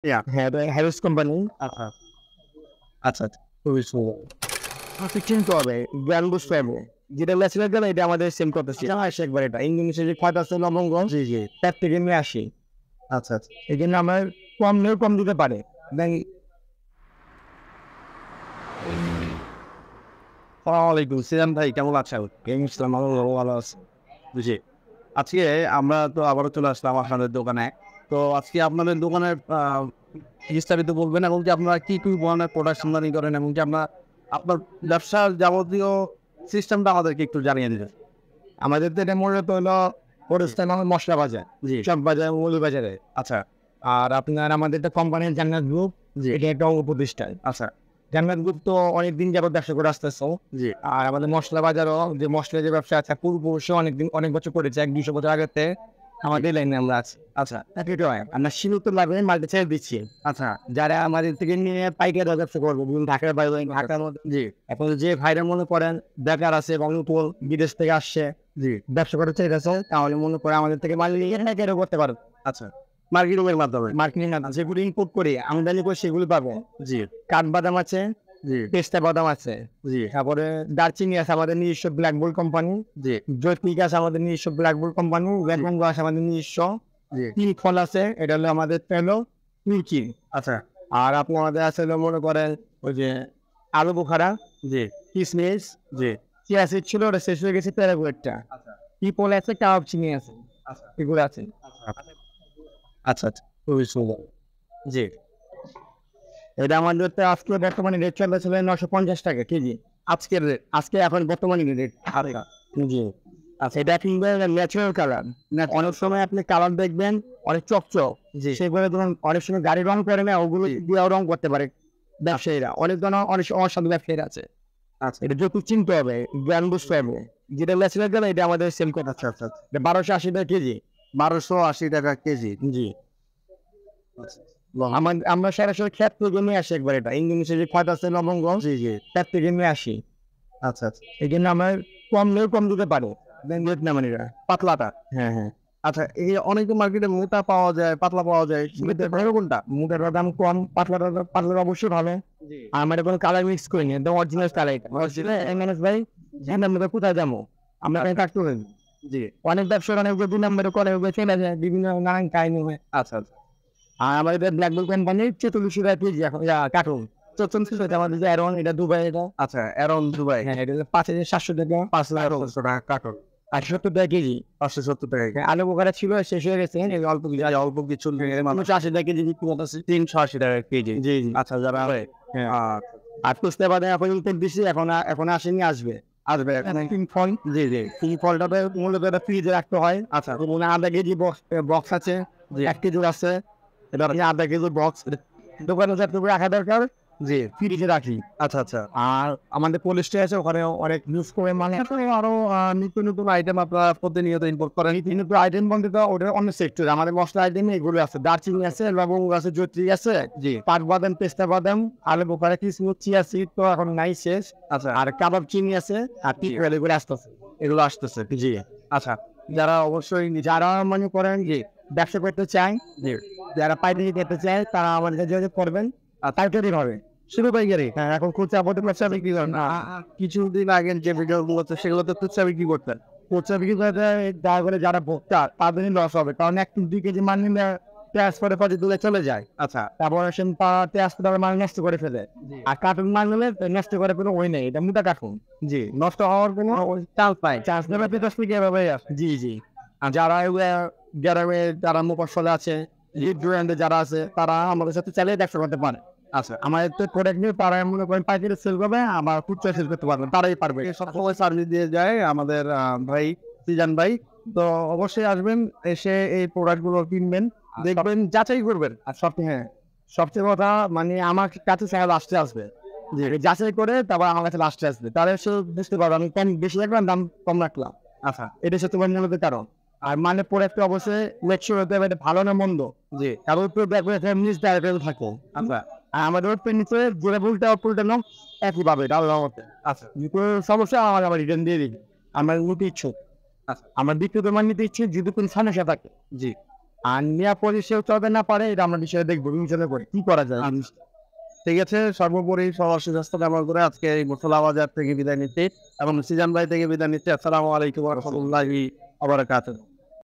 হ্যাঁ, এটা Harris company. আচ্ছা, আচ্ছা, আচ্ছা। খুবই সুন্দর। চিনতে হবে, ব্র্যান্ড বুঝতে হবে। যেটা ন্যাচারাল গান এটা আমাদের সেল করতেছি। আসে একবার এটা। ইন্দোনেশিয়ার যে খোয়াত আছে লবঙ্গ, জি। তার থেকে নিয়ে আসি। আচ্ছা, আচ্ছা। এই জন্য আমার কম নিয়েও কম দিতে পারে। দেন আসসালামু আলাইকুম। সিয়াম ভাই কেমন আছেন? ইসলাম ভালো আছে। জি। আজকে আমরা তো আবারও চলে আসলাম আপনাদের দোকানে। তো আজকে আপনাদের দোকানের বিস্তারিত বলবেন এবং যে আপনারা কি ধরনের প্রোডাক্ট আমদানি করেন এবং যে আপনার ব্যবসার যাবতীয় সিস্টেমটা আমাদেরকে একটু জানিয়ে দিবেন। আমাদের তো এটা মূলত হলো পরিস্থান মশলা বাজার, জি। চক বাজার, মৌল বাজারে। আচ্ছা, আর আপনার আমাদের একটা কোম্পানির জান্নাত গ্রুপ, জি। এটা একটা অঙ্গ প্রতিষ্ঠান। আচ্ছা, জান্নাত গ্রুপ তো অনেকদিন যাবত ব্যবসা করে আসতেছে। জি। আর আমাদের মশলা বাজারও যে মশলার যে ব্যবসা আছে পূর্ববর্ষে অনেক বছর করেছে, 100-200 বছর আগেতে আমাদের লাইনে আমরা আছি। আচ্ছা, আমরা সীমিত লাভে মাল্টি ছেড়ে দিচ্ছি। আচ্ছা, যারা আমাদের থেকে নিয়ে পাইকারি ব্যবসা করবো, বিভিন্ন ঢাকার বাইরে, ঢাকার মধ্যে। জি, এখন যে ভাইরা মনে করেন বেকার আছে এবং বিদেশ থেকে আসছে, জি। ব্যবসা করতে চাইতেছে, তাহলে মনে করে আমাদের থেকে মাল নিয়ে পাইকারি করতে পারবে। আচ্ছা। মার্কেটিংয়ের মাধ্যমে। মার্কেটিং যেগুলো ইম্পোর্ট করি আমদানি করে সেগুলো পাবো। জি, কাঠবাদাম আছে, জি, পেস্তা বাদাম আছে, জি, তারপরে দারচিনি আছে আমাদের নিজস্ব ব্ল্যাক বোল্ড কোম্পানি, জি, জৈত্রিক আছে আমাদের নিজস্ব ব্ল্যাক বোল্ড কোম্পানি, রেডমঙ্গ আছে আমাদের নিজস্ব, জি। তিল ফল আছে, এটা হলো আমাদের তেলো তুর্কি। আচ্ছা, আর আপনি আমাদের আছে হলো মনে করেন ওই যে আলু বোখারা, জি, কিসমিস, জি। চিয়া সিড ছিল, ওটা শেষ হয়ে গেছে, প্যারাগুয়েটটা, আচ্ছা, পিপল আছে, কাবাব চিনি আছে, আচ্ছা, এগুলো আছে। আচ্ছা, আচ্ছা। খুবই সুন্দর। জি, এটা আমাদের তো আজকে বর্তমানে রেট চলতেছে 950 টাকা কেজি। আজকের রেট। আজকে এখন বর্তমানে রেট। আচ্ছা, জি। আচ্ছা, এটা কিনবে ন্যাচারাল কালার। অনেক সময় আপনি কালার দেখবেন অনেক চকচক, জি, সেগুলো ধরুন অনেক সময় গাড়ি রং করে না, ওগুলো জি। দিয়েও রং করতে পারে ব্যবসায়ীরা। অনেক ধরনের অনেক অসাধু ব্যবসায়ীরা আছে। আচ্ছা, এটা যত চিনতে হবে, জ্ঞান বুঝতে হবে। যেটা ন্যাচারাল গান এটা আমাদের সেল করে। আচ্ছা, আচ্ছা, আচ্ছা। এটা 1280 টাকা কেজি। 1280 টাকা কেজি। জি। আচ্ছা। আমরা সরাসরি ক্ষেত থেকে নিয়ে আসি একবার, এটা ইন্দোনেশিয়ার যে খোয়াত আছে লবঙ্গ, জি, জি। ক্ষেত থেকে নিয়ে আসি। আচ্ছা, আচ্ছা। এই জন্য আমার কম নিয়েও কম দিতে পারো ভিয়েতনামিরা। পাতলাটা। হ্যাঁ, হ্যাঁ। আচ্ছা, এই অনেকে মার্কেটে মোটা পাওয়া যায়, পাতলা পাওয়া যায়। সেক্ষেত্রে ভালো কোনটা? মুটার দাম কম, পাতলাটা অবশ্যই ভালো। জি। আর আমার কোনো কালার মিক্স করিনি, একদম অরিজিনাল কালার। এটা অরিজিনাল ভাই, হ্যাঁ আমরা কোথায় যাবো, আমরা এখানে কাজ করি। জি। অনেক ব্যবসা অনেক দুই নম্বরে করে চলে যায়, বিভিন্ন নানান কাহিনী হয়। আচ্ছা, আচ্ছা। আর আমাদের ব্ল্যাক বোল্ড কোম্পানির 44 টাকা কেজি এখন কার্টুন। 44 আমাদের যে অ্যারন, এটা দুবাই, এটা আচ্ছা, অ্যারন দুবাই। হ্যাঁ, এটা 5,700 টাকা, 5,700 টাকা কার্টন। আর 70 টাকা কেজি। 570 টাকা কেজি। আলু বোখারা ছিল, শেষ হয়ে গেছে, এই অল্প কিছু। আর অল্প কিছু নিয়ে মানুষ 80 টাকা কেজি বিক্রি করতেছি। 380 টাকা কেজি। জি, জি। আচ্ছা, যারা হ্যাঁ। আচ্ছা, আর পুষতে পারে এখন ইনটেক দিছি, এখন আসেনি, আসবে। আসবে। তিন ফল, জি, জি। তিন ফলটাতে মূলত এটা ফ্রিজে রাখতে হয়। আচ্ছা, মানে আধা কেজি বক্স আছে, জি। 1 কেজির আছে, এটা আধা কেজি বক্স দোকানে যাতে রাখা দরকার, জি। ফ্রিজে রাখি। আচ্ছা, আচ্ছা। আর আমাদের পোলিস্টে আছে, ওখানে অনেক ইউজ করে, মানে আরো নতুন নতুন আইটেম আপনারা প্রতিনিয়ত ইম্পোর্ট করেন। কিন্তু আইটেম বলতে তো ওটা অন্য সেক্টর। আমাদের মশলা আইটেম এগুলো আছে, দারচিনি আছে, লবঙ্গ আছে, জৈত্রী আছে, জি। পাট বাদাম, পেস্তা বাদাম, আলু বোখারা, কিসমিস, চিয়া সিড তো এখন নাই, শেষ। আচ্ছা, আর কাবাব চিনি আছে, আর টিকরেল, এগুলো আসতেছে। এগুলো আসতেছে। জি। আচ্ছা, যারা অবশ্যই যারা মনে করেন যে ব্যবসা করতে চায়, জি। যারা পাইকারি করতে চায়, তারা আমাদের কাছে যোগাযোগ করবেন, আর পাইকারি হবে। শুধু পাইকারি। হ্যাঁ, এখন খুচরা পথে ব্যবসা বিক্রি করেন না। কিছুদিন আগের যে ভিডিওগুলো সেগুলোতে খুচরা বিক্রি করতেন। খুচরা বিক্রি করতে দয়া করে যারা ভোক্তা, তাদেরই লস হবে, কারণ 1-2 কেজি মাল নিলে ট্রান্সপোর্টে পথে দূরে চলে যায়। আচ্ছা, তারপরে সে ট্রান্সপোর্টার মাল নষ্ট করে ফেলে। আর কার্টুন মাল নিলে নষ্ট করে ফেলে ওই নেই, এটা মোটা কার্টুন। জি। নষ্ট হওয়ার কোনো চাল পাই। চান্স নেবে, 10 থেকে এভাবে আসে। জি, জি। আর যারা গ্রামে যারা মোপাসলে আছে, লিড ব্র্যান্ডে যারা আছে, তারা আমাদের সাথে চালিয়ে ব্যবসা করতে পারে। আচ্ছা, আমাদের তো প্রোডাক্ট নিয়ে তারা মনে করেন পাইকারি সেল করবে, আবার খুচরা সেল করতে পারবে, তারাই পারবে। সবসময় সার্ভিস দিয়ে যায় আমাদের ভাই সিজান ভাই। তো অবশ্যই আসবেন, এসে এই প্রোডাক্টগুলো কিনবেন, দেখবেন, যাচাই করবেন। আর হ্যাঁ, সবচেয়ে কথা মানে আমার কাছে চাই লাস্টে আসবে, যে যাচাই করে তারপর আমার কাছে লাস্টে আসবে, তাহলে সে বুঝতে পারবে আমি কম বেশি রাখলাম, দাম কম রাখলাম। আচ্ছা, এটা হচ্ছে তোমার মূলত কারণ। আর মানে প্রোডাক্টটা অবশ্যই লেকচার হতে হবে, এটা ভালো না মন্দ, জি। তারপর তো নিজ ডায়াবেল থাকে। আচ্ছা, আর আমাদের নিচে জোরে পুলটা নাম একই পাবে, এটা আল্লাহর মতে। আচ্ছা, যদি সমস্যা আমার রিটার্ন দিয়ে দিবি। আমার নিতে ইচ্ছুক, আচ্ছা, আমার দ্বিতীয় তোমার নিতে ইচ্ছে যদি কোনো সমস্যা থাকে। জি। আর নেওয়া পরিষেও চলবে না পারে, এটা আমরা বিষয়ে দেখবো বিবেচনা করে কি করা যায়। ঠিক আছে, সর্বোপরি সবার সুস্বাস্থ্য কামনা করে আজকে এই মশলা বাজার থেকে বিদায় নিচ্ছি এবং সিজান ভাই থেকে বিদায় নিচ্ছি। আসসালামু আলাইকুম ওয়া রাহমাতুল্লাহি ওয়া বারাকাতুহু।